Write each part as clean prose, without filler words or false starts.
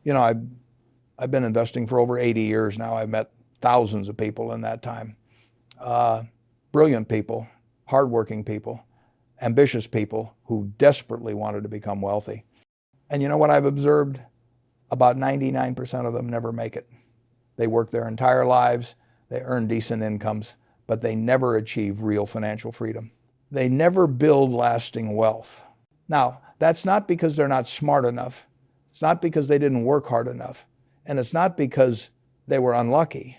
You know, I've been investing for over 80 years now. I've met thousands of people in that time. Brilliant people, hardworking people, ambitious people who desperately wanted to become wealthy. And you know what I've observed? About 99% of them never make it. They work their entire lives, they earn decent incomes, but they never achieve real financial freedom. They never build lasting wealth. Now, that's not because they're not smart enough. It's not because they didn't work hard enough. And it's not because they were unlucky.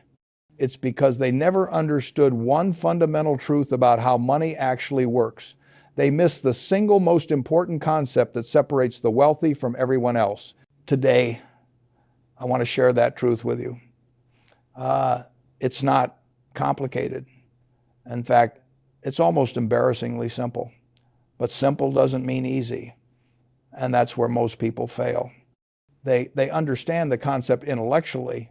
It's because they never understood one fundamental truth about how money actually works. They missed the single most important concept that separates the wealthy from everyone else. Today, I want to share that truth with you. It's not complicated. In fact, it's almost embarrassingly simple. But simple doesn't mean easy. And that's where most people fail. They understand the concept intellectually,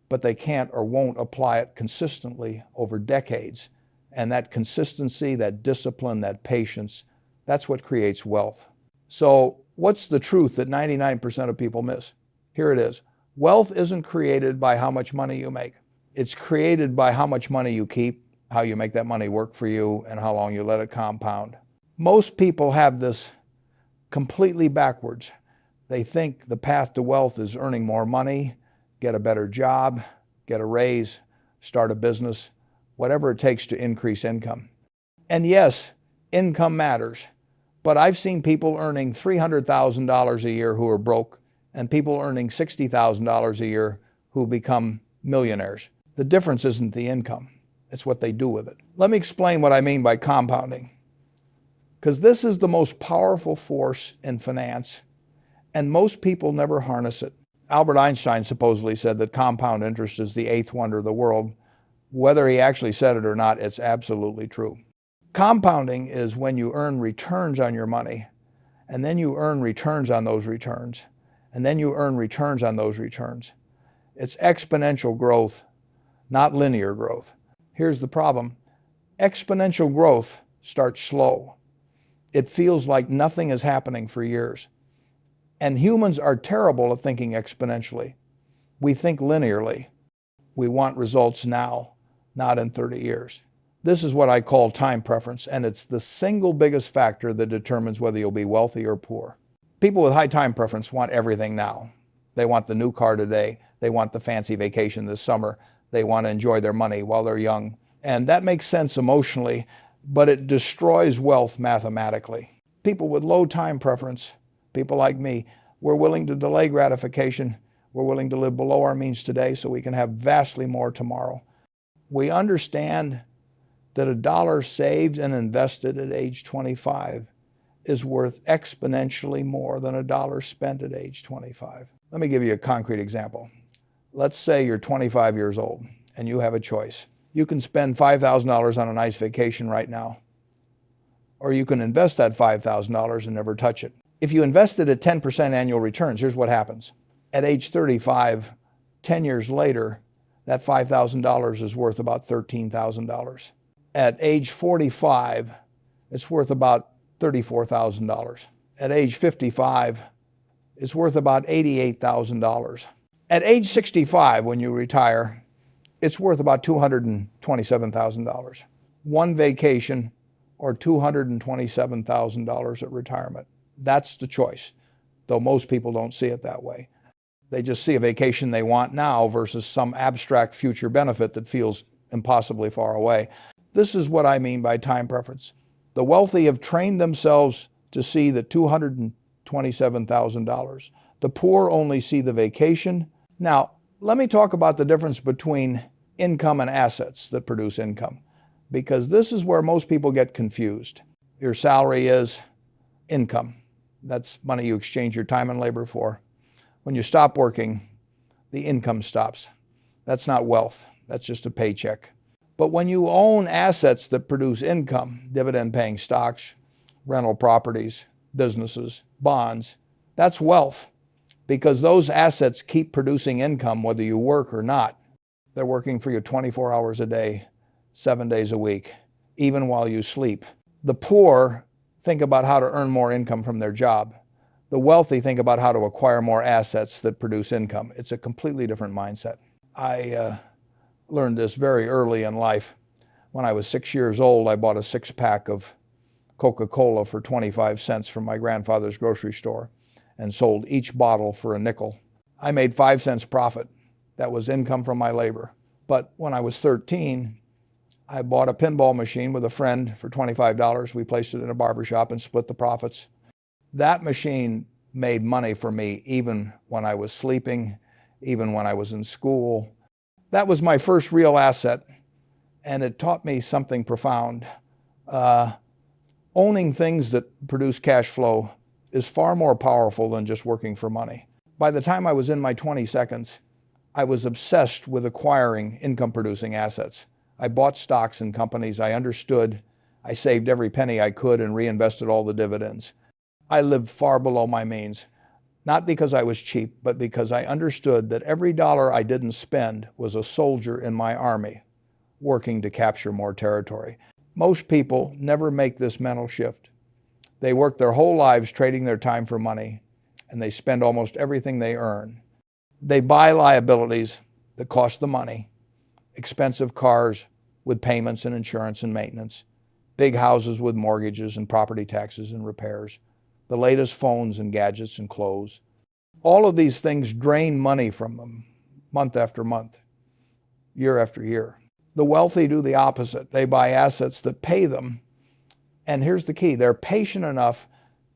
but they can't or won't apply it consistently over decades. And that consistency, that discipline, that patience, that's what creates wealth. So what's the truth that 99% of people miss? Here it is. Wealth isn't created by how much money you make. It's created by how much money you keep, how you make that money work for you, and how long you let it compound. Most people have this completely backwards. They think the path to wealth is earning more money, get a better job, get a raise, start a business, whatever it takes to increase income. And yes, income matters. But I've seen people earning $300,000 a year who are broke and people earning $60,000 a year who become millionaires. The difference isn't the income. It's what they do with it. Let me explain what I mean by compounding. Because this is the most powerful force in finance, and most people never harness it. Albert Einstein supposedly said that compound interest is the eighth wonder of the world. Whether he actually said it or not, it's absolutely true. Compounding is when you earn returns on your money, and then you earn returns on those returns, and then you earn returns on those returns. It's exponential growth, not linear growth. Here's the problem. Exponential growth starts slow. It feels like nothing is happening for years. And humans are terrible at thinking exponentially. We think linearly. We want results now, not in 30 years. This is what I call time preference, and it's the single biggest factor that determines whether you'll be wealthy or poor. People with high time preference want everything now. They want the new car today. They want the fancy vacation this summer. They want to enjoy their money while they're young. And that makes sense emotionally, but it destroys wealth mathematically. People with low time preference, people like me, we're willing to delay gratification. We're willing to live below our means today so we can have vastly more tomorrow. We understand that a dollar saved and invested at age 25 is worth exponentially more than a dollar spent at age 25. Let me give you a concrete example. Let's say you're 25 years old and you have a choice. You can spend $5,000 on a nice vacation right now, or you can invest that $5,000 and never touch it. If you invested at 10% annual returns, here's what happens. At age 35, 10 years later, that $5,000 is worth about $13,000. At age 45, it's worth about $34,000. At age 55, it's worth about $88,000. At age 65, when you retire, it's worth about $227,000. One vacation or $227,000 at retirement. That's the choice, though most people don't see it that way. They just see a vacation they want now versus some abstract future benefit that feels impossibly far away. This is what I mean by time preference. The wealthy have trained themselves to see the $227,000. The poor only see the vacation. Now, let me talk about the difference between income and assets that produce income, because this is where most people get confused. Your salary is income. That's money you exchange your time and labor for. When you stop working, the income stops. That's not wealth. That's just a paycheck. But when you own assets that produce income, dividend-paying stocks, rental properties, businesses, bonds, that's wealth, because those assets keep producing income whether you work or not. They're working for you 24 hours a day, 7 days a week, even while you sleep. The poor think about how to earn more income from their job. The wealthy think about how to acquire more assets that produce income. It's a completely different mindset. I learned this very early in life. When I was 6 years old, I bought a six-pack of Coca-Cola for 25 cents from my grandfather's grocery store and sold each bottle for a nickel. I made 5 cents profit. That was income from my labor. But when I was 13, I bought a pinball machine with a friend for $25. We placed it in a barbershop and split the profits. That machine made money for me even when I was sleeping, even when I was in school. That was my first real asset, and it taught me something profound. Owning things that produce cash flow is far more powerful than just working for money. By the time I was in my 22nd, I was obsessed with acquiring income-producing assets. I bought stocks in companies I understood. I saved every penny I could and reinvested all the dividends. I lived far below my means, not because I was cheap, but because I understood that every dollar I didn't spend was a soldier in my army working to capture more territory. Most people never make this mental shift. They work their whole lives trading their time for money, and they spend almost everything they earn. They buy liabilities that cost the money, expensive cars with payments and insurance and maintenance, big houses with mortgages and property taxes and repairs, the latest phones and gadgets and clothes. All of these things drain money from them month after month, year after year. The wealthy do the opposite. They buy assets that pay them. And here's the key. They're patient enough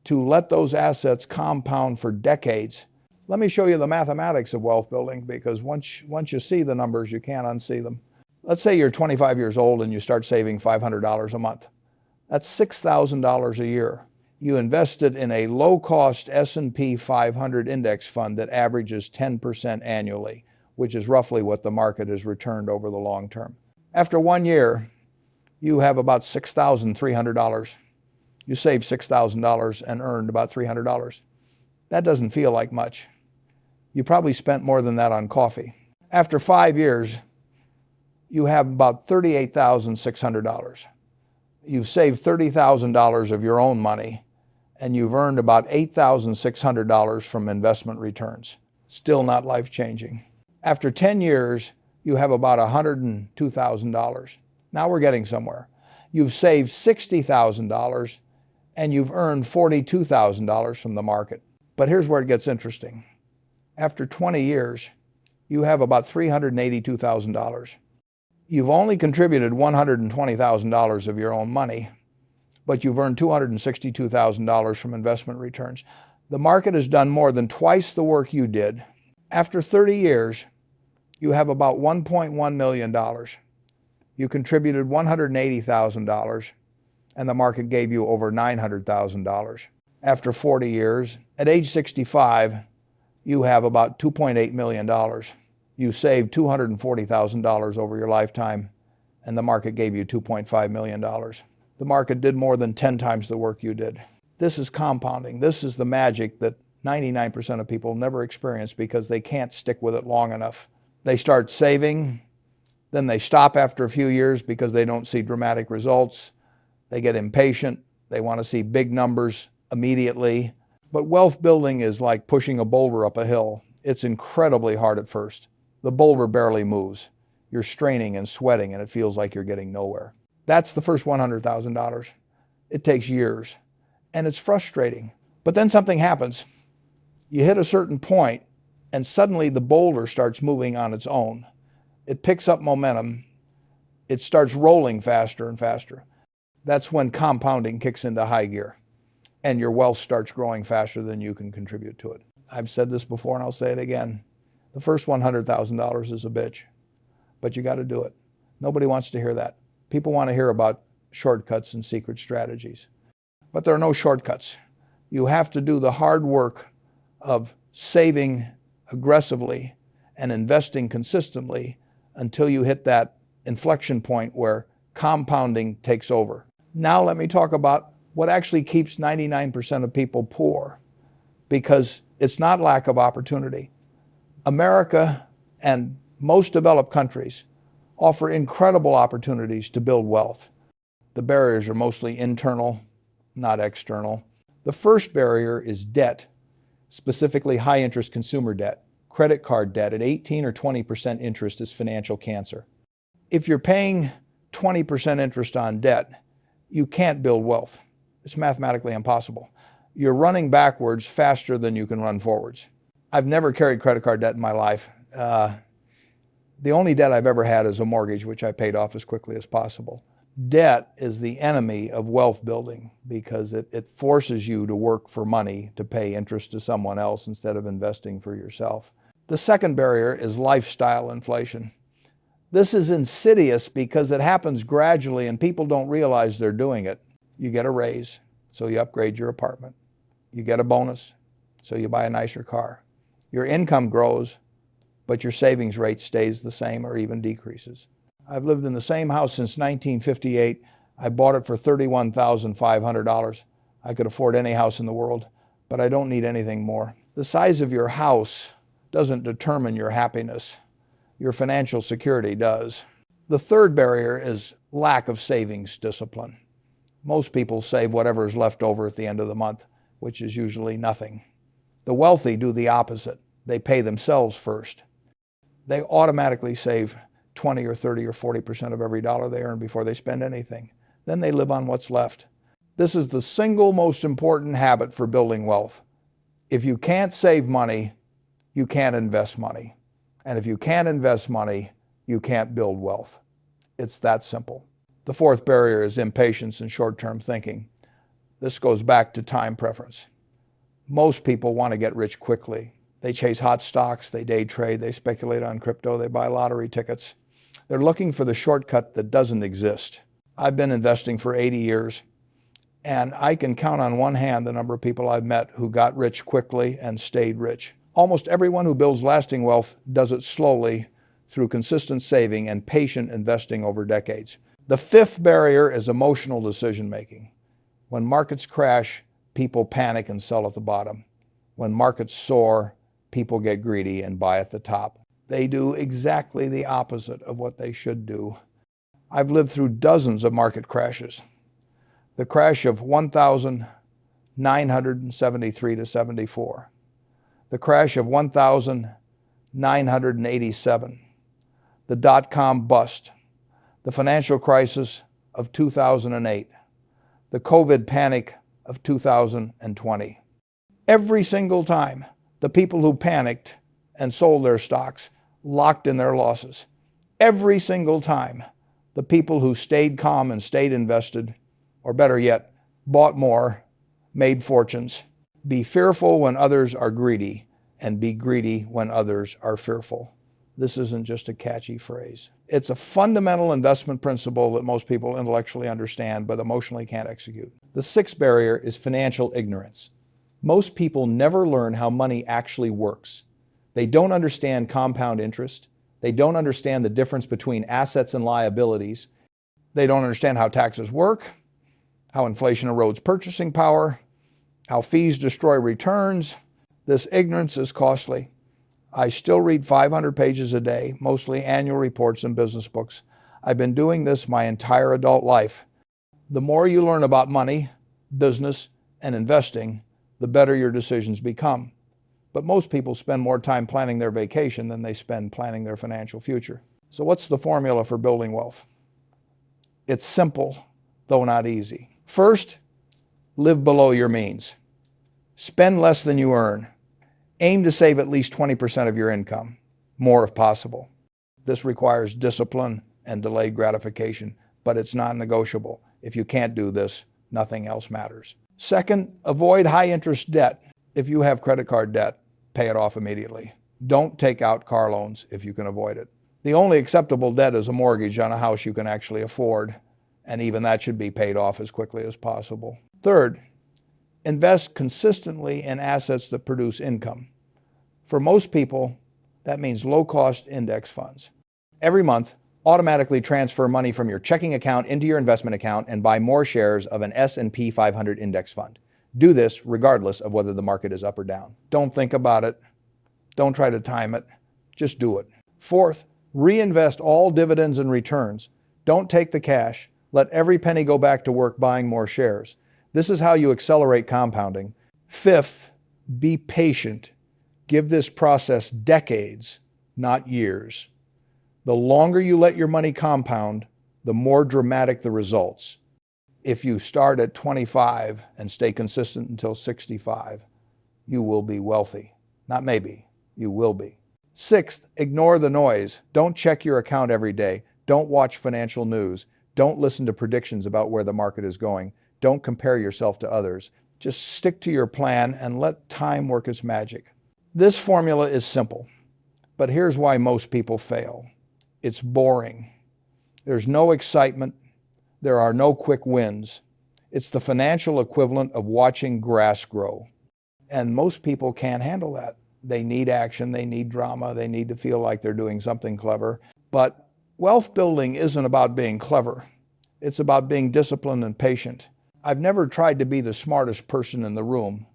to let those assets compound for decades. Let me show you the mathematics of wealth building, because once you see the numbers, you can't unsee them. Let's say you're 25 years old and you start saving $500 a month. That's $6,000 a year. You invested in a low-cost S&P 500 index fund that averages 10% annually, which is roughly what the market has returned over the long term. After 1 year, you have about $6,300. You saved $6,000 and earned about $300. That doesn't feel like much. You probably spent more than that on coffee. After 5 years, you have about $38,600. You've saved $30,000 of your own money, and you've earned about $8,600 from investment returns. Still not life-changing. After 10 years, you have about $102,000. Now we're getting somewhere. You've saved $60,000, and you've earned $42,000 from the market. But here's where it gets interesting. After 20 years, you have about $382,000. You've only contributed $120,000 of your own money, but you've earned $262,000 from investment returns. The market has done more than twice the work you did. After 30 years, you have about $1.1 million. You contributed $180,000, and the market gave you over $900,000. After 40 years, at age 65, you have about $2.8 million. You saved $240,000 over your lifetime, and the market gave you $2.5 million. The market did more than 10 times the work you did. This is compounding. This is the magic that 99% of people never experience because they can't stick with it long enough. They start saving, then they stop after a few years because they don't see dramatic results. They get impatient. They want to see big numbers immediately. But wealth building is like pushing a boulder up a hill. It's incredibly hard at first. The boulder barely moves. You're straining and sweating, and it feels like you're getting nowhere. That's the first $100,000. It takes years, and it's frustrating. But then something happens. You hit a certain point, and suddenly the boulder starts moving on its own. It picks up momentum. It starts rolling faster and faster. That's when compounding kicks into high gear, and your wealth starts growing faster than you can contribute to it. I've said this before, and I'll say it again. The first $100,000 is a bitch, but you got to do it. Nobody wants to hear that. People want to hear about shortcuts and secret strategies, but there are no shortcuts. You have to do the hard work of saving aggressively and investing consistently until you hit that inflection point where compounding takes over. Now let me talk about what actually keeps 99% of people poor, because it's not lack of opportunity. America and most developed countries offer incredible opportunities to build wealth. The barriers are mostly internal, not external. The first barrier is debt. specifically high-interest consumer debt, credit card debt at 18 or 20% interest is financial cancer. If you're paying 20% interest on debt, you can't build wealth. It's mathematically impossible. You're running backwards faster than you can run forwards. I've never carried credit card debt in my life. The only debt I've ever had is a mortgage, which I paid off as quickly as possible. Debt is the enemy of wealth building because it forces you to work for money to pay interest to someone else instead of investing for yourself. The second barrier is lifestyle inflation. This is insidious because it happens gradually and people don't realize they're doing it. You get a raise, so you upgrade your apartment. You get a bonus, so you buy a nicer car. Your income grows, but your savings rate stays the same or even decreases. I've lived in the same house since 1958. I bought it for $31,500. I could afford any house in the world, but I don't need anything more. The size of your house doesn't determine your happiness. Your financial security does. The third barrier is lack of savings discipline. Most people save whatever is left over at the end of the month, which is usually nothing. The wealthy do the opposite. They pay themselves first. They automatically save 20 or 30 or 40% of every dollar they earn before they spend anything. Then they live on what's left. This is the single most important habit for building wealth. If you can't save money, you can't invest money. And if you can't invest money, you can't build wealth. It's that simple. The fourth barrier is impatience and short-term thinking. This goes back to time preference. Most people want to get rich quickly. They chase hot stocks, they day trade, they speculate on crypto, they buy lottery tickets. They're looking for the shortcut that doesn't exist. I've been investing for 80 years, and I can count on one hand the number of people I've met who got rich quickly and stayed rich. Almost everyone who builds lasting wealth does it slowly through consistent saving and patient investing over decades. The fifth barrier is emotional decision-making. When markets crash, people panic and sell at the bottom. When markets soar, people get greedy and buy at the top. They do exactly the opposite of what they should do. I've lived through dozens of market crashes. The crash of 1973 to 74. The crash of 1987. The dot-com bust. The financial crisis of 2008. The COVID panic of 2020. Every single time, the people who panicked and sold their stocks locked in their losses. Every single time, the people who stayed calm and stayed invested, or better yet, bought more, made fortunes. Be fearful when others are greedy, and be greedy when others are fearful. This isn't just a catchy phrase. It's a fundamental investment principle that most people intellectually understand but emotionally can't execute. The sixth barrier is financial ignorance. Most people never learn how money actually works. They don't understand compound interest. They don't understand the difference between assets and liabilities. They don't understand how taxes work, how inflation erodes purchasing power, how fees destroy returns. This ignorance is costly. I still read 500 pages a day, mostly annual reports and business books. I've been doing this my entire adult life. The more you learn about money, business, and investing, the better your decisions become. But most people spend more time planning their vacation than they spend planning their financial future. So what's the formula for building wealth? It's simple, though not easy. First, live below your means. Spend less than you earn. Aim to save at least 20% of your income, more if possible. This requires discipline and delayed gratification, but it's non-negotiable. If you can't do this, nothing else matters. Second, avoid high-interest debt. If you have credit card debt, pay it off immediately. Don't take out car loans if you can avoid it. The only acceptable debt is a mortgage on a house you can actually afford, and even that should be paid off as quickly as possible. Third, invest consistently in assets that produce income. For most people, that means low-cost index funds. Every month, automatically transfer money from your checking account into your investment account and buy more shares of an S&P 500 index fund. Do this regardless of whether the market is up or down. Don't think about it. Don't try to time it. Just do it. Fourth, reinvest all dividends and returns. Don't take the cash. Let every penny go back to work buying more shares. This is how you accelerate compounding. Fifth, Be patient. Give this process decades, not years. The longer you let your money compound, the more dramatic the results. If you start at 25 and stay consistent until 65, you will be wealthy. Not maybe, you will be. Sixth, ignore the noise. Don't check your account every day. Don't watch financial news. Don't listen to predictions about where the market is going. Don't compare yourself to others. Just stick to your plan and let time work its magic. This formula is simple, but here's why most people fail. It's boring. There's no excitement. There are no quick wins. It's the financial equivalent of watching grass grow. And most people can't handle that. They need action, they need drama, they need to feel like they're doing something clever. But wealth building isn't about being clever. It's about being disciplined and patient. I've never tried to be the smartest person in the room.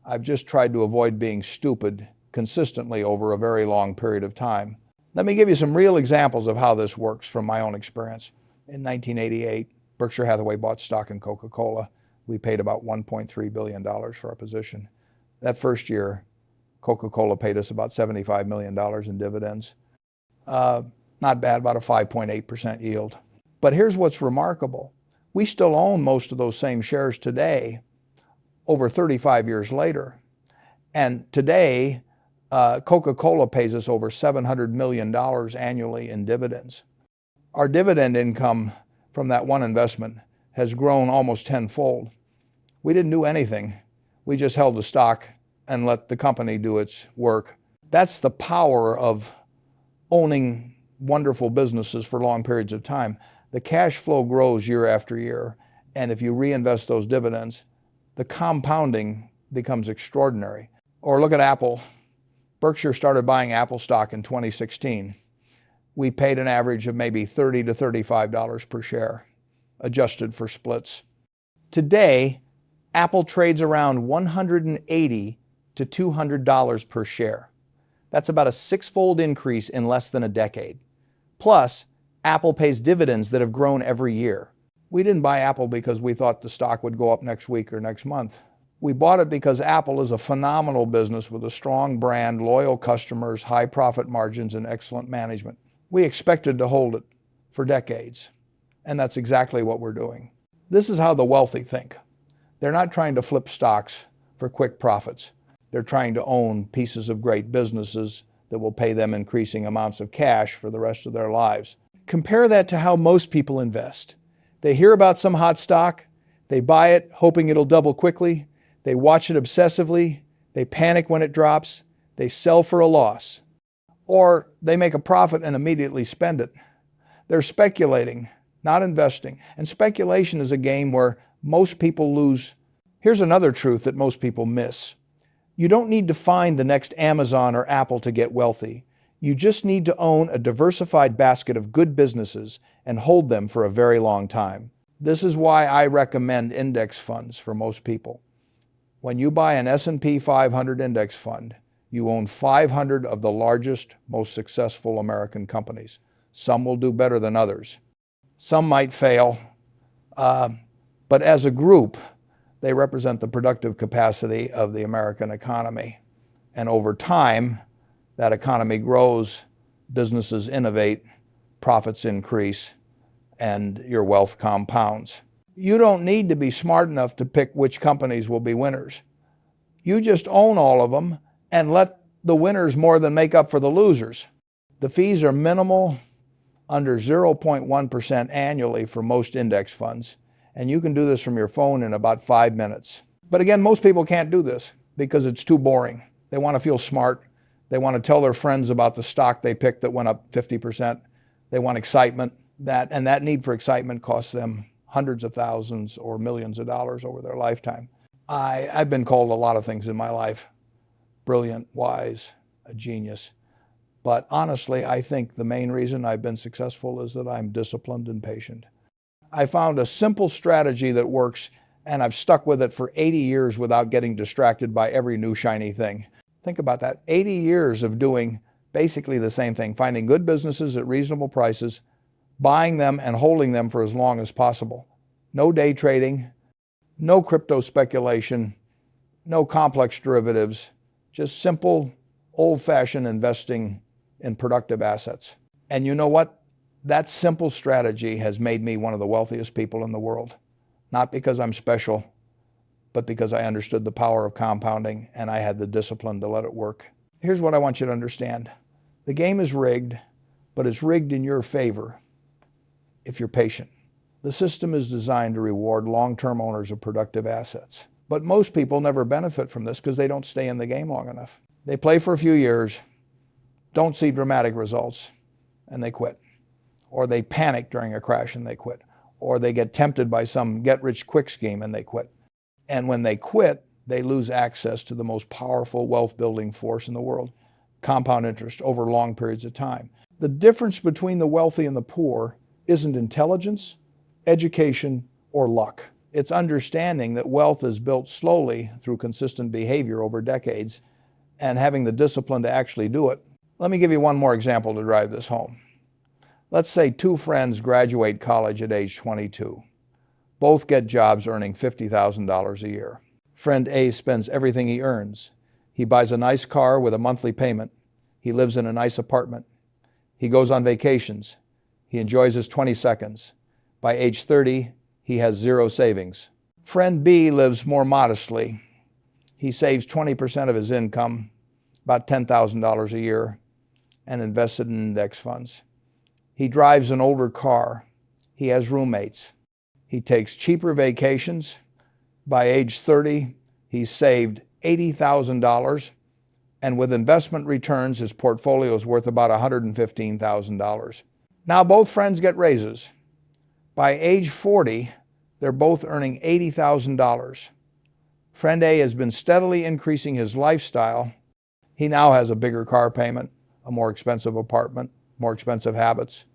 I've just tried to avoid being stupid consistently over a very long period of time. Let me give you some real examples of how this works from my own experience. In 1988, Berkshire Hathaway bought stock in Coca-Cola. We paid about $1.3 billion for our position. That first year, Coca-Cola paid us about $75 million in dividends. Not bad, about a 5.8% yield. But here's what's remarkable. We still own most of those same shares today, over 35 years later. And today, Coca-Cola pays us over $700 million annually in dividends. Our dividend income from that one investment has grown almost tenfold. We didn't do anything. We just held the stock and let the company do its work. That's the power of owning wonderful businesses for long periods of time. The cash flow grows year after year, and if you reinvest those dividends, the compounding becomes extraordinary. Or look at Apple. Berkshire started buying Apple stock in 2016. We paid an average of maybe $30 to $35 per share, adjusted for splits. Today, Apple trades around $180 to $200 per share. That's about a six-fold increase in less than a decade. Plus, Apple pays dividends that have grown every year. We didn't buy Apple because we thought the stock would go up next week or next month. We bought it because Apple is a phenomenal business with a strong brand, loyal customers, high profit margins, and excellent management. We expected to hold it for decades, and that's exactly what we're doing. This is how the wealthy think. They're not trying to flip stocks for quick profits. They're trying to own pieces of great businesses that will pay them increasing amounts of cash for the rest of their lives. Compare that to how most people invest. They hear about some hot stock, they buy it hoping it'll double quickly, they watch it obsessively, they panic when it drops, they sell for a loss, or they make a profit and immediately spend it. They're speculating, not investing. And speculation is a game where most people lose. Here's another truth that most people miss. You don't need to find the next Amazon or Apple to get wealthy. You just need to own a diversified basket of good businesses and hold them for a very long time. This is why I recommend index funds for most people. When you buy an S&P 500 index fund, you own 500 of the largest, most successful American companies. Some will do better than others. Some might fail, but as a group, they represent the productive capacity of the American economy. And over time, that economy grows, businesses innovate, profits increase, and your wealth compounds. You don't need to be smart enough to pick which companies will be winners. You just own all of them and let the winners more than make up for the losers. The fees are minimal, under 0.1% annually for most index funds, and you can do this from your phone in about 5 minutes. But again, most people can't do this because it's too boring. They want to feel smart. They want to tell their friends about the stock they picked that went up 50%. They want excitement. And that need for excitement costs them hundreds of thousands or millions of dollars over their lifetime. I've been called a lot of things in my life. Brilliant, wise, a genius. But honestly, I think the main reason I've been successful is that I'm disciplined and patient. I found a simple strategy that works, and I've stuck with it for 80 years without getting distracted by every new shiny thing. Think about that. 80 years of doing basically the same thing, finding good businesses at reasonable prices, buying them and holding them for as long as possible. No day trading, no crypto speculation, No complex derivatives, just simple, old-fashioned investing in productive assets. And you know what? That simple strategy has made me one of the wealthiest people in the world. Not because I'm special, but because I understood the power of compounding and I had the discipline to let it work. Here's what I want you to understand. The game is rigged, but it's rigged in your favor if you're patient. The system is designed to reward long-term owners of productive assets. But most people never benefit from this because they don't stay in the game long enough. They play for a few years, don't see dramatic results, and they quit. Or they panic during a crash and they quit. Or they get tempted by some get-rich-quick scheme and they quit. And when they quit, they lose access to the most powerful wealth-building force in the world, compound interest over long periods of time. The difference between the wealthy and the poor isn't intelligence, education, or luck. It's understanding that wealth is built slowly through consistent behavior over decades and having the discipline to actually do it. Let me give you one more example to drive this home. Let's say two friends graduate college at age 22. Both get jobs earning $50,000 a year. Friend A spends everything he earns. He buys a nice car with a monthly payment. He lives in a nice apartment. He goes on vacations. He enjoys his 20 seconds. By age 30, he has zero savings. Friend B lives more modestly. He saves 20% of his income, about $10,000 a year, and invests it in index funds. He drives an older car. He has roommates. He takes cheaper vacations. By age 30, he's saved $80,000, and with investment returns, his portfolio is worth about $115,000. Now both friends get raises. By age 40, they're both earning $80,000. Friend A has been steadily increasing his lifestyle. He now has a bigger car payment, a more expensive apartment, more expensive habits.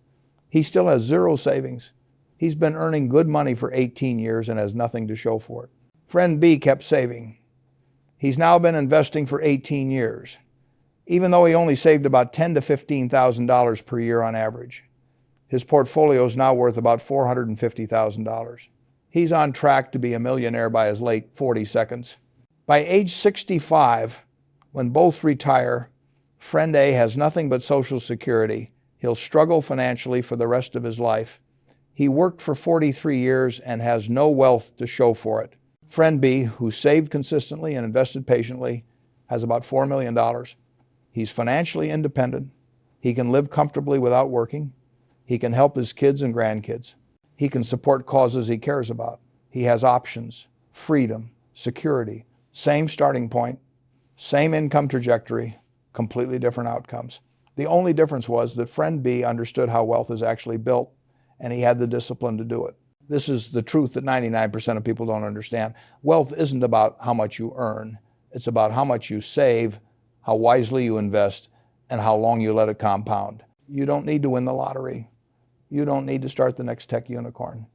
He still has zero savings. He's been earning good money for 18 years and has nothing to show for it. Friend B kept saving. He's now been investing for 18 years, even though he only saved about $10,000 to $15,000 per year on average. His portfolio is now worth about $450,000. He's on track to be a millionaire by his late 40 seconds. By age 65, when both retire, Friend A has nothing but Social Security. He'll struggle financially for the rest of his life. He worked for 43 years and has no wealth to show for it. Friend B, who saved consistently and invested patiently, has about $4 million. He's financially independent. He can live comfortably without working. He can help his kids and grandkids. He can support causes he cares about. He has options, freedom, security, same starting point, same income trajectory, completely different outcomes. The only difference was that Friend B understood how wealth is actually built, and he had the discipline to do it. This is the truth that 99% of people don't understand. Wealth isn't about how much you earn. It's about how much you save, how wisely you invest, and how long you let it compound. You don't need to win the lottery. You don't need to start the next tech unicorn.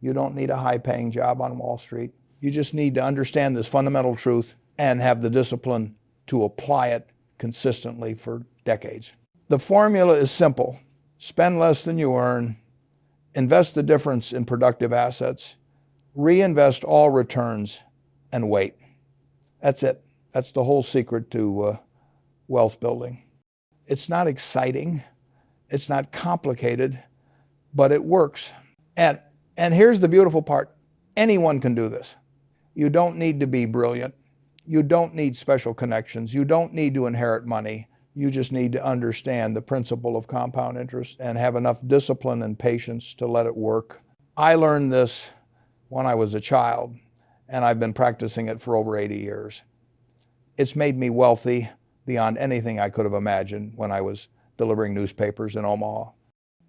You don't need a high-paying job on Wall Street. You just need to understand this fundamental truth and have the discipline to apply it consistently for decades. The formula is simple. Spend less than you earn, invest the difference in productive assets, reinvest all returns, and wait. That's it. That's the whole secret to wealth building. It's not exciting. It's not complicated, but it works. And here's the beautiful part. Anyone can do this. You don't need to be brilliant. You don't need special connections. You don't need to inherit money. You just need to understand the principle of compound interest and have enough discipline and patience to let it work. I learned this when I was a child, and I've been practicing it for over 80 years. It's made me wealthy beyond anything I could have imagined when I was delivering newspapers in Omaha.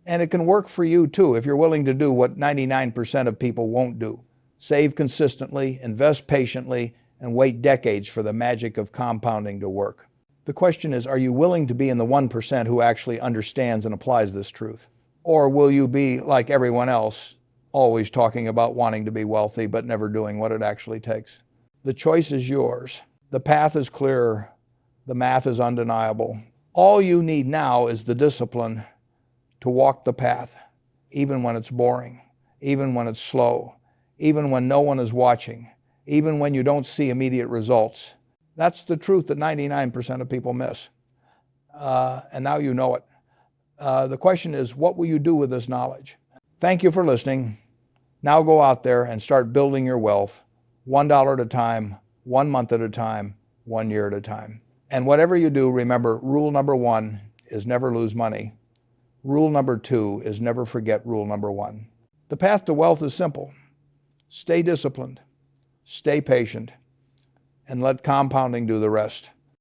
And it can work for you too if you're willing to do what 99% of people won't do. Save consistently, invest patiently, and wait decades for the magic of compounding to work. The question is, are you willing to be in the 1% who actually understands and applies this truth? Or will you be like everyone else, always talking about wanting to be wealthy but never doing what it actually takes? The choice is yours. The path is clear. The math is undeniable. All you need now is the discipline to walk the path, even when it's boring, even when it's slow, even when no one is watching, even when you don't see immediate results. That's the truth that 99% of people miss. And now you know it. The question is, what will you do with this knowledge? Thank you for listening. Now go out there and start building your wealth $1 at a time, 1 month at a time, 1 year at a time. And whatever you do, remember, rule number 1 is never lose money. Rule number 2 is never forget rule number 1. The path to wealth is simple. Stay disciplined, stay patient, and let compounding do the rest.